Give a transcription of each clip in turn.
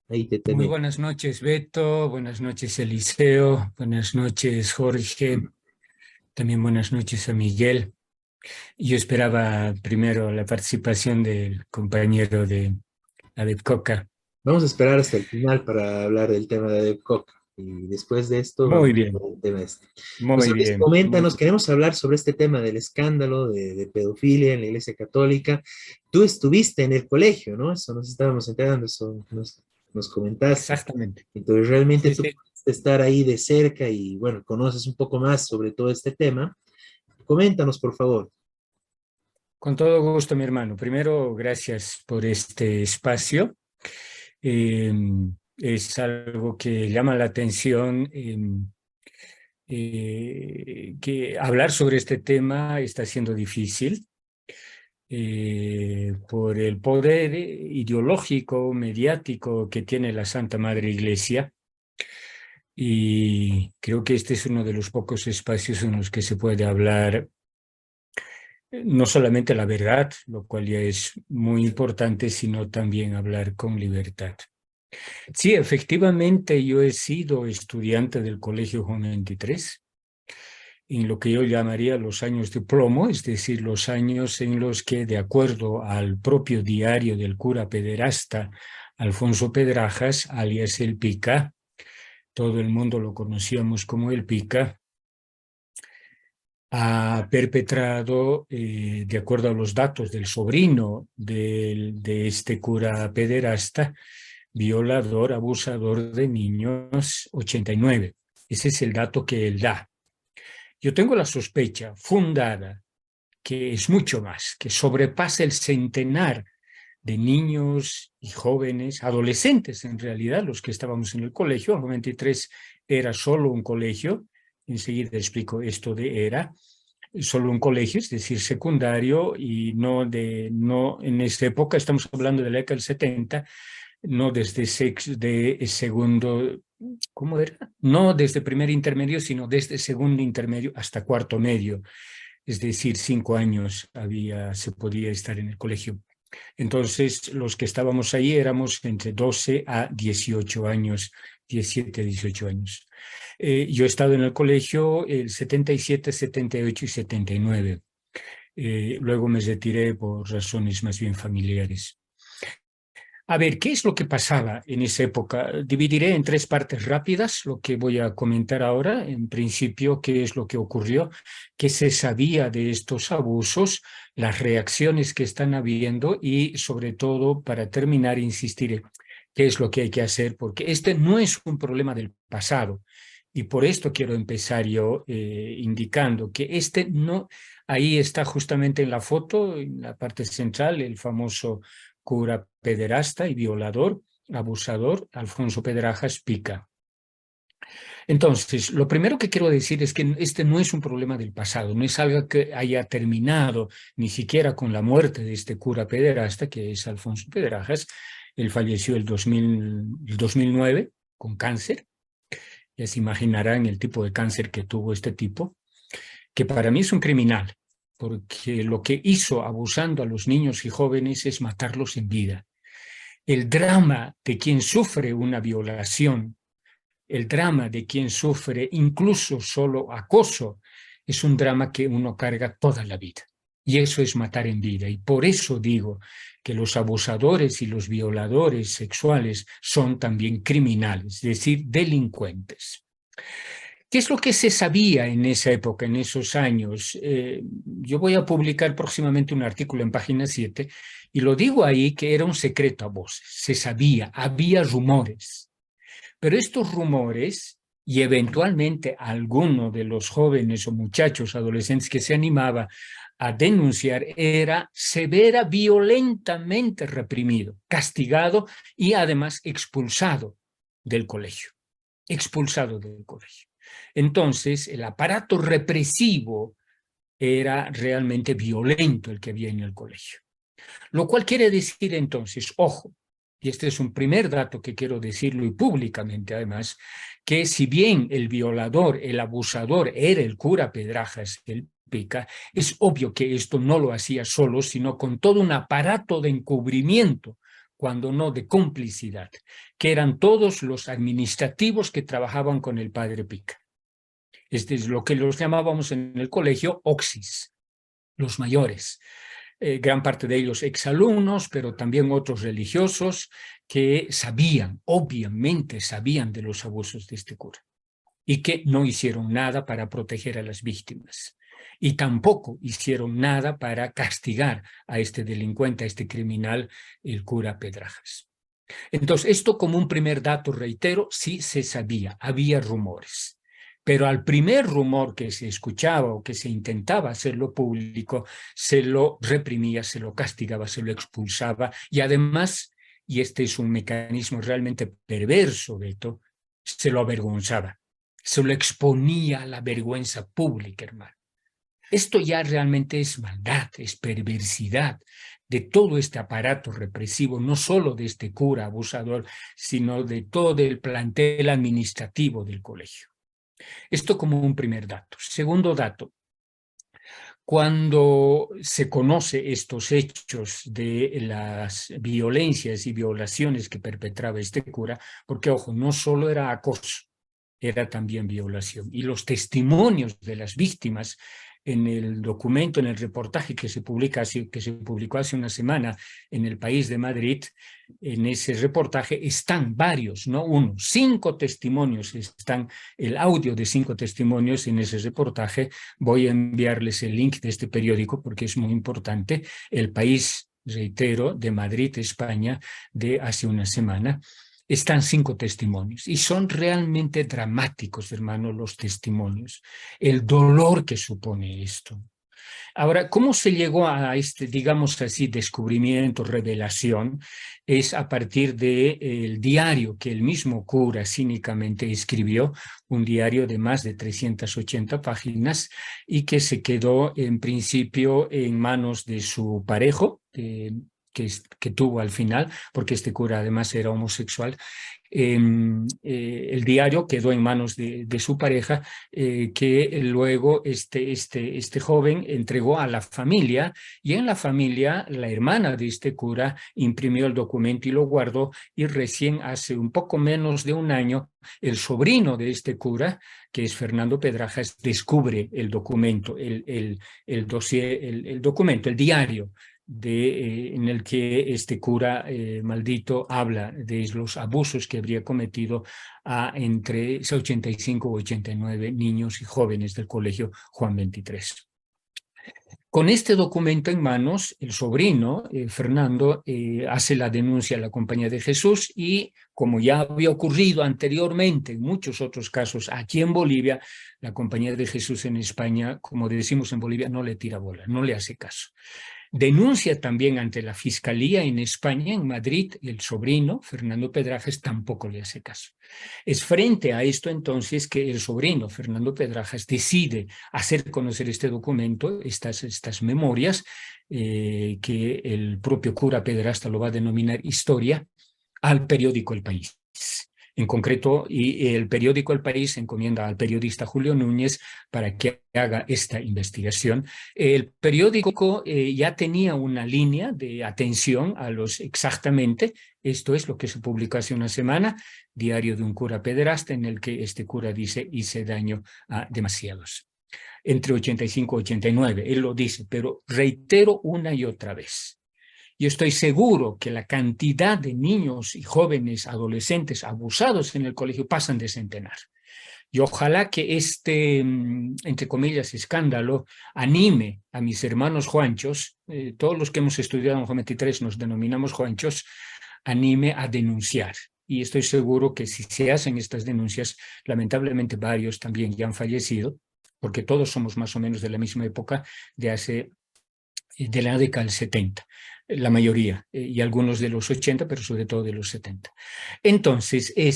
Ahí te Muy tenemos. buenas noches, Beto. Buenas noches, Eliseo. Buenas noches, Jorge. También buenas noches a Miguel. Yo esperaba primero la participación del compañero de Adepcoca. Vamos a esperar hasta el final para hablar del tema de Dave Cock y después de esto Muy vamos bien, con el tema este. muy Entonces, Luis, bien, muy coméntanos, bien. queremos hablar sobre este tema del escándalo de pedofilia en la Iglesia Católica. Tú estuviste en el colegio, ¿no? Eso nos estábamos enterando, eso nos comentaste. Exactamente. Entonces, realmente Sí, tú sí. pudiste estar ahí de cerca y, bueno, conoces un poco más sobre todo este tema. Coméntanos, por favor. Con todo gusto, mi hermano. Primero, gracias por este espacio. Eh, es algo que llama la atención. Que hablar sobre este tema está siendo difícil por el poder ideológico, mediático que tiene la Santa Madre Iglesia. Y creo que este es uno de los pocos espacios en los que se puede hablar no solamente la verdad, lo cual ya es muy importante, sino también hablar con libertad. Sí, efectivamente, yo he sido estudiante del Colegio Juan 23 en lo que yo llamaría los años de plomo, es decir, los años en los que, de acuerdo al propio diario del cura pederasta Alfonso Pedrajas, alias El Pica, todo el mundo lo conocíamos como El Pica, ha perpetrado, de acuerdo a los datos del sobrino de este cura pederasta, violador, abusador de niños, 89. Ese es el dato que él da. Yo tengo la sospecha fundada que es mucho más, que sobrepasa el centenar de niños y jóvenes, adolescentes en realidad, los que estábamos en el colegio. El 93 era solo un colegio, enseguida explico esto de era, solo un colegio, es decir, secundario, y no en esa época, estamos hablando de la década del 70, no desde de segundo, ¿cómo era? No desde primer intermedio, sino desde segundo intermedio hasta cuarto medio, es decir, 5 años se podía estar en el colegio. Entonces, los que estábamos ahí éramos entre 12 a 18 años, 17, 18 años. Yo he estado en el colegio el 77, 78 y 79. Luego me retiré por razones más bien familiares. A ver, ¿qué es lo que pasaba en esa época? Dividiré en tres partes rápidas lo que voy a comentar ahora. En principio, ¿qué es lo que ocurrió? ¿Qué se sabía de estos abusos? Las reacciones que están habiendo y, sobre todo, para terminar, insistir en qué es lo que hay que hacer, porque este no es un problema del pasado. Y por esto quiero empezar yo indicando que este no, ahí está justamente en la foto, en la parte central, el famoso cura pederasta y violador, abusador, Alfonso Pedrajas Pica. Entonces, lo primero que quiero decir es que este no es un problema del pasado, no es algo que haya terminado ni siquiera con la muerte de este cura pederasta, que es Alfonso Pedrajas. Él falleció el 2009 con cáncer. Ya se imaginarán el tipo de cáncer que tuvo este tipo, que para mí es un criminal, porque lo que hizo abusando a los niños y jóvenes es matarlos en vida. El drama de quien sufre una violación, el drama de quien sufre incluso solo acoso, es un drama que uno carga toda la vida. Y eso es matar en vida. Y por eso digo que los abusadores y los violadores sexuales son también criminales, es decir, delincuentes. ¿Qué es lo que se sabía en esa época, en esos años? Yo voy a publicar próximamente un artículo en página 7 y lo digo ahí que era un secreto a voces. Se sabía, había rumores, pero estos rumores y eventualmente alguno de los jóvenes o muchachos adolescentes que se animaba a denunciar era severa, violentamente reprimido, castigado y además expulsado del colegio, expulsado del colegio. Entonces, el aparato represivo era realmente violento el que había en el colegio. Lo cual quiere decir entonces, ojo, y este es un primer dato que quiero decirlo y públicamente además, que si bien el violador, el abusador era el cura Pedrajas, el Pica, es obvio que esto no lo hacía solo, sino con todo un aparato de encubrimiento cuando no de complicidad, que eran todos los administrativos que trabajaban con el padre Pica. Este es lo que los llamábamos en el colegio oxis, los mayores. Gran parte de ellos exalumnos, pero también otros religiosos que sabían, obviamente sabían de los abusos de este cura y que no hicieron nada para proteger a las víctimas. Y tampoco hicieron nada para castigar a este delincuente, a este criminal, el cura Pedrajas. Entonces, esto como un primer dato, reitero, sí se sabía, había rumores. Pero al primer rumor que se escuchaba o que se intentaba hacerlo público, se lo reprimía, se lo castigaba, se lo expulsaba y además, y este es un mecanismo realmente perverso, Beto, se lo avergonzaba, se lo exponía a la vergüenza pública, hermano. Esto ya realmente es maldad, es perversidad de todo este aparato represivo, no solo de este cura abusador, sino de todo el plantel administrativo del colegio. Esto como un primer dato. Segundo dato, cuando se conoce estos hechos de las violencias y violaciones que perpetraba este cura, porque, ojo, no solo era acoso, era también violación. Y los testimonios de las víctimas en el documento, en el reportaje que se publicó hace una semana en El País de Madrid, en ese reportaje están varios, no uno, 5 testimonios, están el audio de 5 testimonios en ese reportaje. Voy a enviarles el link de este periódico porque es muy importante. El País, reitero, de Madrid, España, de hace una semana. Están 5 testimonios y son realmente dramáticos, hermano, los testimonios. El dolor que supone esto. Ahora, ¿cómo se llegó a este, digamos así, descubrimiento, revelación? Es a partir del diario que el mismo cura cínicamente escribió, un diario de más de 380 páginas y que se quedó en principio en manos de su parejo, que tuvo al final, porque este cura además era homosexual. El diario quedó en manos de su pareja, que luego este joven entregó a la familia, y en la familia la hermana de este cura imprimió el documento y lo guardó, y recién hace un poco menos de un año el sobrino de este cura, que es Fernando Pedrajas, descubre el documento, el dossier, el documento, el diario en el que este cura maldito habla de los abusos que habría cometido a entre 85 o 89 niños y jóvenes del colegio Juan 23. Con este documento en manos, el sobrino, Fernando, hace la denuncia a la Compañía de Jesús y, como ya había ocurrido anteriormente en muchos otros casos aquí en Bolivia, la Compañía de Jesús en España, como decimos en Bolivia, no le tira bola, no le hace caso. Denuncia también ante la Fiscalía en España, en Madrid, el sobrino, Fernando Pedrajas, tampoco le hace caso. Es frente a esto entonces que el sobrino, Fernando Pedrajas, decide hacer conocer este documento, estas memorias, que el propio cura pederasta lo va a denominar historia, al periódico El País. En concreto, y el periódico El País encomienda al periodista Julio Núñez para que haga esta investigación. El periódico ya tenía una línea de atención a los exactamente, esto es lo que se publicó hace una semana, Diario de un cura pederasta, en el que este cura dice: hice daño a demasiados. Entre 85 y 89, él lo dice, pero reitero una y otra vez. Yo estoy seguro que la cantidad de niños y jóvenes, adolescentes abusados en el colegio pasan de centenar. Y ojalá que este, entre comillas, escándalo anime a mis hermanos juanchos, todos los que hemos estudiado en Juan 23 nos denominamos juanchos, anime a denunciar. Y estoy seguro que si se hacen estas denuncias, lamentablemente varios también ya han fallecido, porque todos somos más o menos de la misma época, de la década del 70, la mayoría, y algunos de los 80, pero sobre todo de los 70. Entonces, el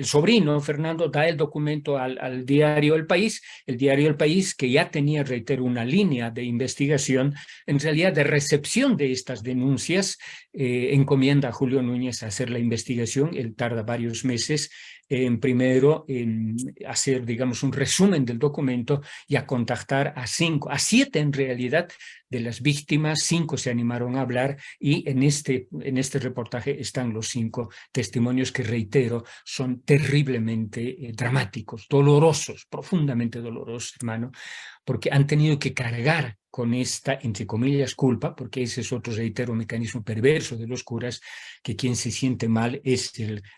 sobrino, Fernando, da el documento al diario El País, el diario El País, que ya tenía, reitero, una línea de investigación, en realidad de recepción de estas denuncias, encomienda a Julio Núñez a hacer la investigación. Él tarda varios meses primero hacer, digamos, un resumen del documento y a contactar a 7 en realidad de las víctimas. 5 se animaron a hablar y en este reportaje están los 5 testimonios que, reitero, son terriblemente dramáticos, dolorosos, profundamente dolorosos, hermano, porque han tenido que cargar con esta, entre comillas, culpa, porque ese es otro, reitero, mecanismo perverso de los curas, que quien se siente mal es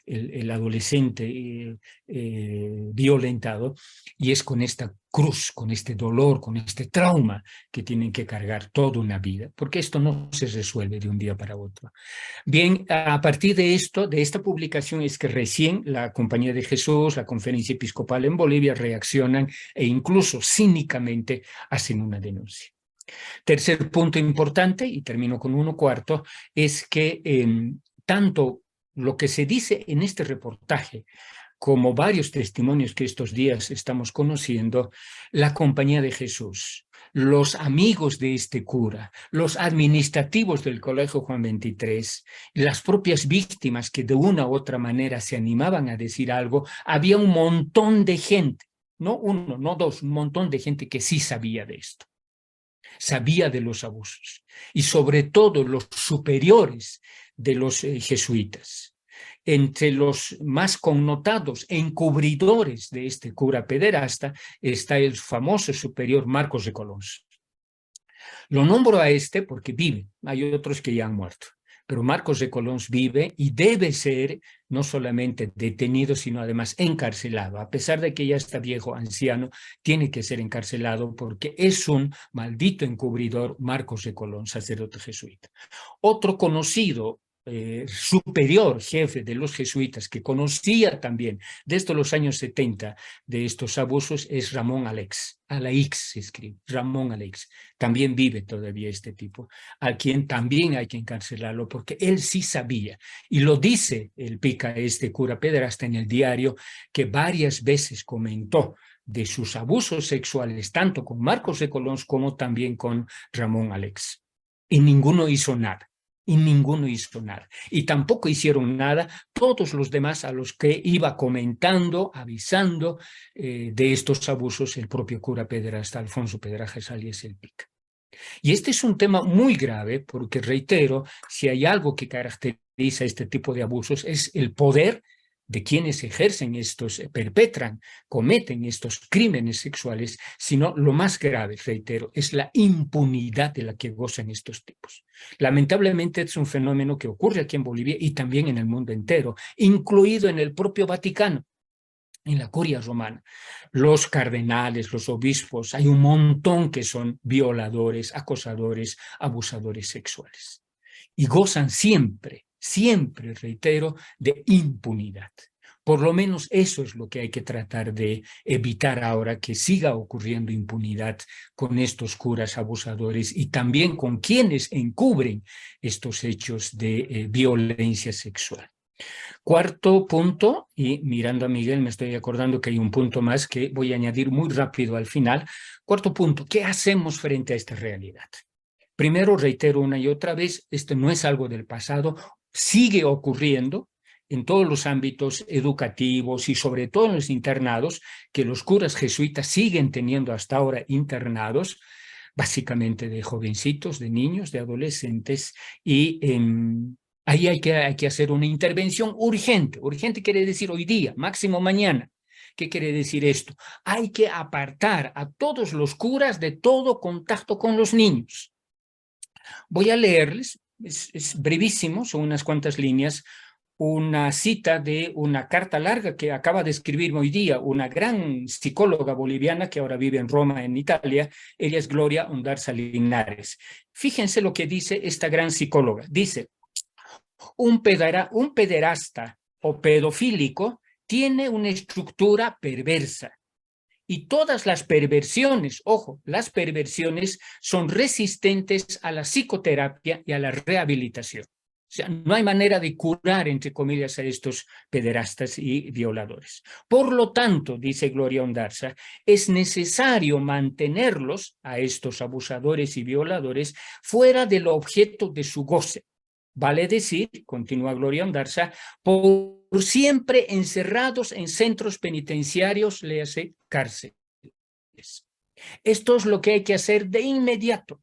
el adolescente violentado, y es con esta cruz, con este dolor, con este trauma que tienen que cargar toda una vida, porque esto no se resuelve de un día para otro. Bien, a partir de esto, de esta publicación, es que recién la Compañía de Jesús, la Conferencia Episcopal en Bolivia reaccionan e incluso cínicamente hacen una denuncia. Tercer punto importante, y termino con 1/4, es que tanto lo que se dice en este reportaje como varios testimonios que estos días estamos conociendo, la Compañía de Jesús, los amigos de este cura, los administrativos del Colegio Juan XXIII, las propias víctimas que de una u otra manera se animaban a decir algo, había un montón de gente, no uno, no dos, un montón de gente que sí sabía de esto, sabía de los abusos, y sobre todo los superiores de los jesuitas. Entre los más connotados e encubridores de este cura pederasta está el famoso superior Marcos de Colons. Lo nombro a este porque vive, hay otros que ya han muerto, pero Marcos de Colons vive y debe ser no solamente detenido, sino además encarcelado. A pesar de que ya está viejo, anciano, tiene que ser encarcelado porque es un maldito encubridor, Marcos de Colons, sacerdote jesuita. Otro conocido superior jefe de los jesuitas, que conocía también desde los años 70 de estos abusos, es Ramón Alex. Alaix se escribe, Ramón Alex. También vive todavía este tipo, a quien también hay que encarcelarlo porque él sí sabía. Y lo dice el pica, este cura pederasta, en el diario, que varias veces comentó de sus abusos sexuales, tanto con Marcos de Colons como también con Ramón Alex. Y ninguno hizo nada. Y ninguno hizo nada. Y tampoco hicieron nada todos los demás a los que iba comentando, avisando de estos abusos el propio cura pederasta Alfonso Pedrajas alias el Pica. Y este es un tema muy grave porque, reitero, si hay algo que caracteriza este tipo de abusos es el poder de quienes ejercen estos, perpetran, cometen estos crímenes sexuales, sino lo más grave, reitero, es la impunidad de la que gozan estos tipos. Lamentablemente es un fenómeno que ocurre aquí en Bolivia y también en el mundo entero, incluido en el propio Vaticano, en la curia romana. Los cardenales, los obispos, hay un montón que son violadores, acosadores, abusadores sexuales. Y gozan siempre, siempre, reitero, de impunidad. Por lo menos eso es lo que hay que tratar de evitar ahora, que siga ocurriendo impunidad con estos curas abusadores y también con quienes encubren estos hechos de violencia sexual. Cuarto punto, y mirando a Miguel me estoy acordando que hay un punto más que voy a añadir muy rápido al final. Cuarto punto, ¿qué hacemos frente a esta realidad? Primero, reitero una y otra vez, esto no es algo del pasado, sigue ocurriendo en todos los ámbitos educativos y sobre todo en los internados, que los curas jesuitas siguen teniendo hasta ahora internados, básicamente de jovencitos, de niños, de adolescentes, y ahí hay que hacer una intervención urgente. Urgente quiere decir hoy día, máximo mañana. ¿Qué quiere decir esto? Hay que apartar a todos los curas de todo contacto con los niños. Voy a leerles, es brevísimo, son unas cuantas líneas, una cita de una carta larga que acaba de escribirme hoy día una gran psicóloga boliviana que ahora vive en Roma, en Italia. Ella es Gloria Ondarza Linares. Fíjense lo que dice esta gran psicóloga. Dice: un pederasta o pedofílico tiene una estructura perversa. Y todas las perversiones, ojo, las perversiones son resistentes a la psicoterapia y a la rehabilitación. O sea, no hay manera de curar, entre comillas, a estos pederastas y violadores. Por lo tanto, dice Gloria Ondarza, es necesario mantenerlos, a estos abusadores y violadores, fuera del objeto de su goce. Vale decir, continúa Gloria Ondarza, por siempre encerrados en centros penitenciarios, léase cárceles. Esto es lo que hay que hacer de inmediato.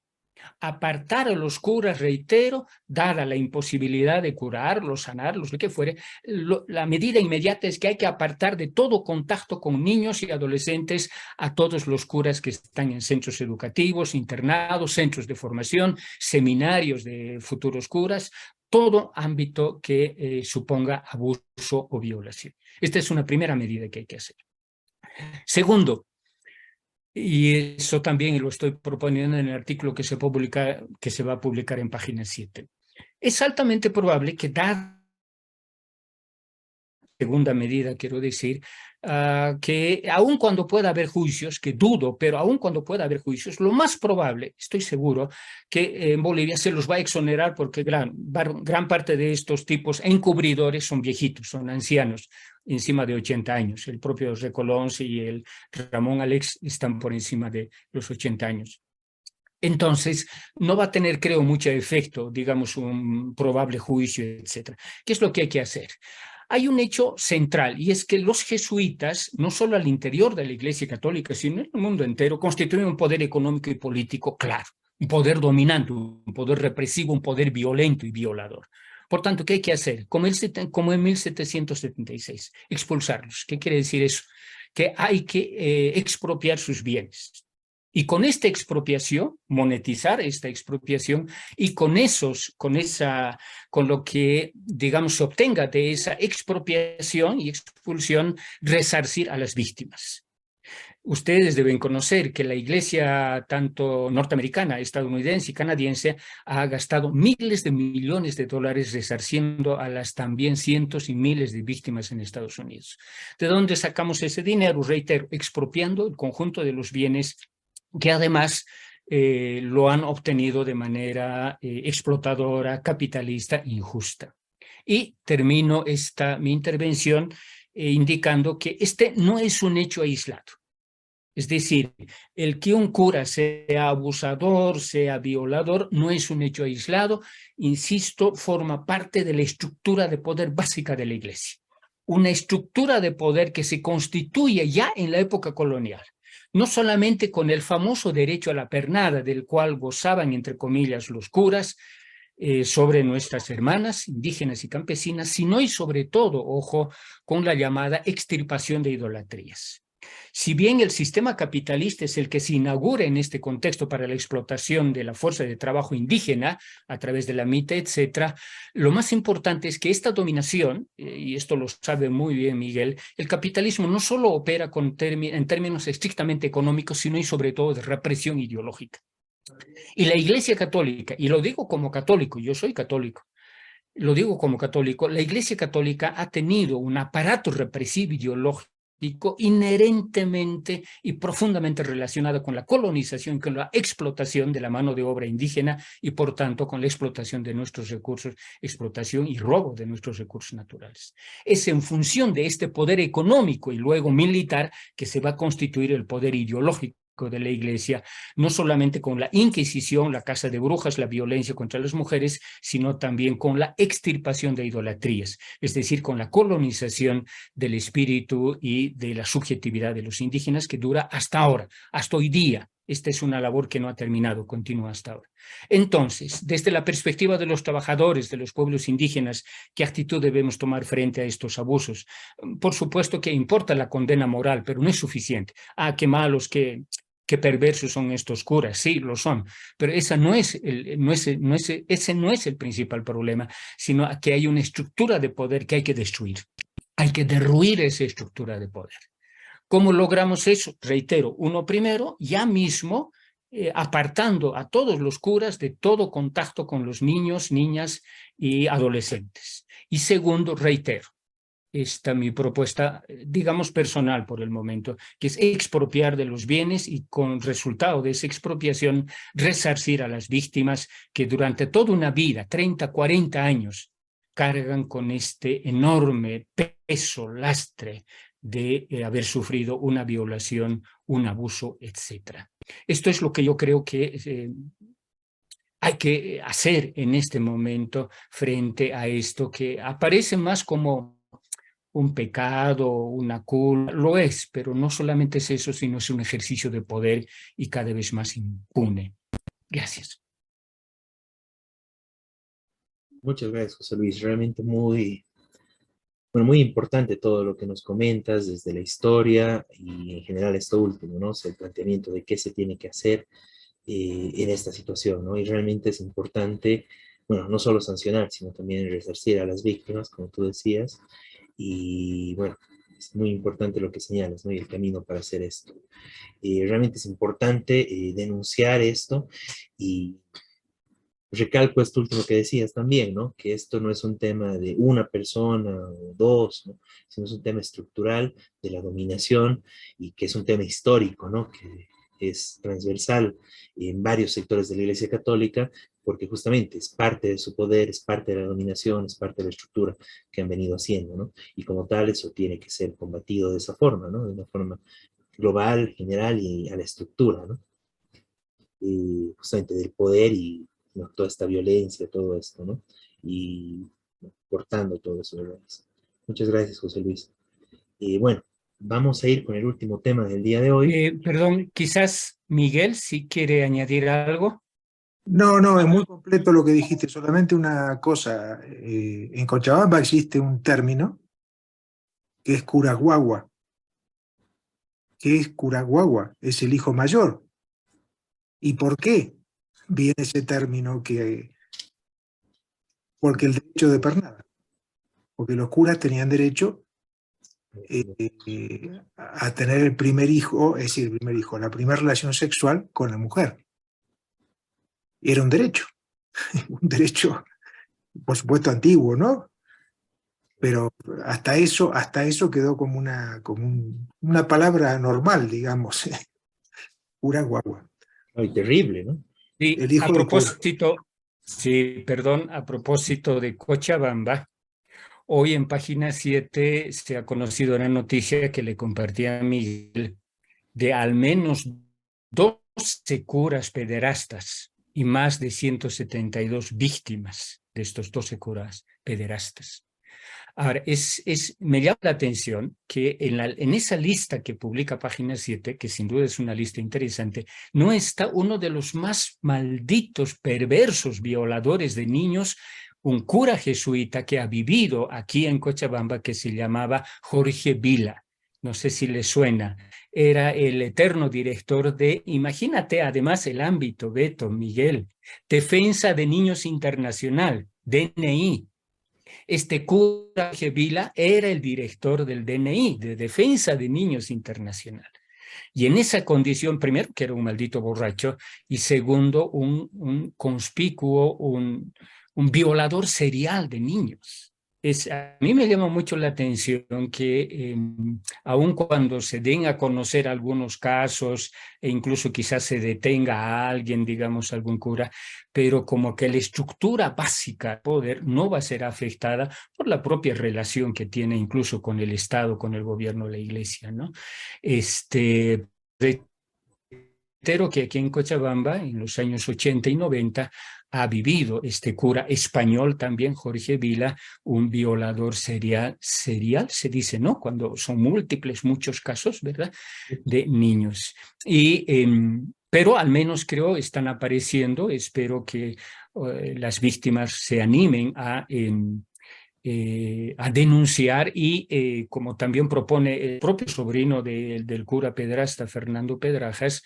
Apartar a los curas, reitero, dada la imposibilidad de curarlos, sanarlos, lo que fuere, la medida inmediata es que hay que apartar de todo contacto con niños y adolescentes a todos los curas que están en centros educativos, internados, centros de formación, seminarios de futuros curas, todo ámbito que suponga abuso o violación. Esta es una primera medida que hay que hacer. Segundo, y eso también lo estoy proponiendo en el artículo que se va a publicar en página 7. Es altamente probable que, dada segunda medida, quiero decir, que aun cuando pueda haber juicios, que dudo, pero aun cuando pueda haber juicios, lo más probable, estoy seguro, que en Bolivia se los va a exonerar porque gran parte de estos tipos encubridores son viejitos, son ancianos, encima de 80 años. El propio Recolons y el Ramón Alex están por encima de los 80 años. Entonces, no va a tener, creo, mucho efecto, digamos, un probable juicio, etc. ¿Qué es lo que hay que hacer? Hay un hecho central, y es que los jesuitas, no solo al interior de la Iglesia Católica, sino en el mundo entero, constituyen un poder económico y político claro, un poder dominante, un poder represivo, un poder violento y violador. Por tanto, ¿qué hay que hacer? Como en 1776, expulsarlos. ¿Qué quiere decir eso? Que hay que expropiar sus bienes. Y con esta expropiación, monetizar esta expropiación, y con lo que, digamos, se obtenga de esa expropiación y expulsión, resarcir a las víctimas. Ustedes deben conocer que la Iglesia, tanto norteamericana, estadounidense y canadiense, ha gastado miles de millones de dólares resarciendo a las también cientos y miles de víctimas en Estados Unidos. ¿De dónde sacamos ese dinero? Reitero, expropiando el conjunto de los bienes que además lo han obtenido de manera explotadora, capitalista, injusta. Y termino mi intervención indicando que este no es un hecho aislado. Es decir, el que un cura sea abusador, sea violador, no es un hecho aislado, insisto, forma parte de la estructura de poder básica de la Iglesia. Una estructura de poder que se constituye ya en la época colonial. No solamente con el famoso derecho a la pernada, del cual gozaban, entre comillas, los curas, sobre nuestras hermanas indígenas y campesinas, sino y sobre todo, ojo, con la llamada extirpación de idolatrías. Si bien el sistema capitalista es el que se inaugura en este contexto para la explotación de la fuerza de trabajo indígena a través de la MITE, etc., lo más importante es que esta dominación, y esto lo sabe muy bien Miguel, el capitalismo no solo opera en términos estrictamente económicos, sino y sobre todo de represión ideológica. Y la Iglesia Católica, y lo digo como católico, yo soy católico, lo digo como católico, la Iglesia Católica ha tenido un aparato represivo ideológico inherentemente y profundamente relacionado con la colonización, con la explotación de la mano de obra indígena y por tanto con la explotación de nuestros recursos, explotación y robo de nuestros recursos naturales. Es en función de este poder económico y luego militar que se va a constituir el poder ideológico de la Iglesia, no solamente con la Inquisición, la caza de brujas, la violencia contra las mujeres, sino también con la extirpación de idolatrías, es decir, con la colonización del espíritu y de la subjetividad de los indígenas que dura hasta ahora, hasta hoy día. Esta es una labor que no ha terminado, continúa hasta ahora. Entonces, desde la perspectiva de los trabajadores, de los pueblos indígenas, ¿qué actitud debemos tomar frente a estos abusos? Por supuesto que importa la condena moral, pero no es suficiente. Qué malos, qué perversos son estos curas, sí, lo son, pero ese no es el principal problema, sino que hay una estructura de poder que hay que destruir. Hay que derruir esa estructura de poder. ¿Cómo logramos eso? Reitero, uno primero, ya mismo, apartando a todos los curas de todo contacto con los niños, niñas y adolescentes. Y segundo, reitero, esta mi propuesta, digamos, personal por el momento, que es expropiar de los bienes y con resultado de esa expropiación resarcir a las víctimas que durante toda una vida, 30, 40 años, cargan con este enorme peso, lastre de haber sufrido una violación, un abuso, etc. Esto es lo que yo creo que hay que hacer en este momento frente a esto que aparece más como un pecado, una culpa, lo es, pero no solamente es eso, sino es un ejercicio de poder y cada vez más impune. Gracias. Muchas gracias, José Luis. Realmente muy, bueno, muy importante todo lo que nos comentas desde la historia y en general esto último, ¿no? O sea, el planteamiento de qué se tiene que hacer en esta situación, ¿no? Y realmente es importante, bueno, no solo sancionar, sino también resarcir a las víctimas, como tú decías, y bueno, es muy importante lo que señalas, ¿no? Y el camino para hacer esto. Realmente es importante denunciar esto y recalco esto último que decías también, ¿no? Que esto no es un tema de una persona o dos, ¿no? Sino es un tema estructural de la dominación y que es un tema histórico, ¿no? Que es transversal en varios sectores de la Iglesia Católica, porque justamente es parte de su poder, es parte de la dominación, es parte de la estructura que han venido haciendo, ¿no? Y como tal, eso tiene que ser combatido de esa forma, ¿no? De una forma global, general y a la estructura, ¿no? Justamente del poder y ¿no? Toda esta violencia, todo esto, ¿no? Y ¿no? Cortando todo eso, ¿verdad? Muchas gracias, José Luis. Bueno, vamos a ir con el último tema del día de hoy. Perdón, quizás Miguel, si quiere añadir algo. No, no, es muy completo lo que dijiste. Solamente una cosa. En Cochabamba existe un término que es curaguagua. ¿Qué es curaguagua? Es el hijo mayor. ¿Y por qué viene ese término? Porque el derecho de pernada. Porque los curas tenían derecho a tener el primer hijo, es decir, el primer hijo, la primera relación sexual con la mujer. Era un derecho, por supuesto, antiguo, ¿no? Pero hasta eso quedó como una palabra normal, digamos, pura guagua. Ay, terrible, ¿no? Sí, El hijo del cura. sí, perdón, a propósito de Cochabamba, hoy en página 7 se ha conocido una noticia que le compartí a Miguel de al menos 12 curas pederastas y más de 172 víctimas de estos 12 curas pederastas. Ahora, me llama la atención que en esa lista que publica Página 7, que sin duda es una lista interesante, no está uno de los más malditos, perversos violadores de niños, un cura jesuita que ha vivido aquí en Cochabamba que se llamaba Jorge Vila. No sé si le suena. Era el eterno director de, imagínate además el ámbito, Beto, Miguel, Defensa de Niños Internacional, DNI. Este cura Vila era el director del DNI, de Defensa de Niños Internacional. Y en esa condición, primero, que era un maldito borracho, y segundo, un conspicuo, un violador serial de niños. A mí me llama mucho la atención que aun cuando se den a conocer algunos casos e incluso quizás se detenga a alguien, digamos algún cura, pero como que la estructura básica del poder no va a ser afectada por la propia relación que tiene incluso con el Estado, con el gobierno, la iglesia, ¿no? Reitero que aquí en Cochabamba, en los años 80 y 90, ha vivido este cura español también, Jorge Vila, un violador serial, se dice, ¿no? Cuando son múltiples, muchos casos, ¿verdad? De niños. Pero al menos creo están apareciendo, espero que las víctimas se animen a denunciar y como también propone el propio sobrino del cura pedrasta, Fernando Pedrajas,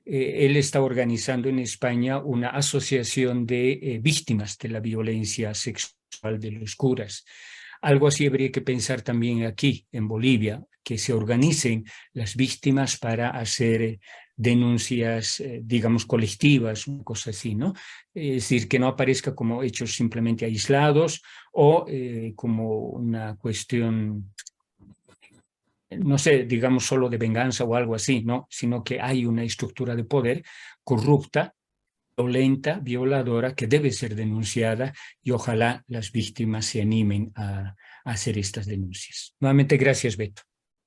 él está organizando en España una asociación de víctimas de la violencia sexual de los curas. Algo así habría que pensar también aquí, en Bolivia, que se organicen las víctimas para hacer denuncias, digamos, colectivas, una cosa así, ¿no? Es decir, que no aparezca como hechos simplemente aislados o como una cuestión, no sé, digamos solo de venganza o algo así, ¿no? Sino que hay una estructura de poder corrupta, violenta, violadora, que debe ser denunciada y ojalá las víctimas se animen a hacer estas denuncias. Nuevamente, gracias, Beto.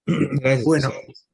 Gracias, Bueno, José Luis.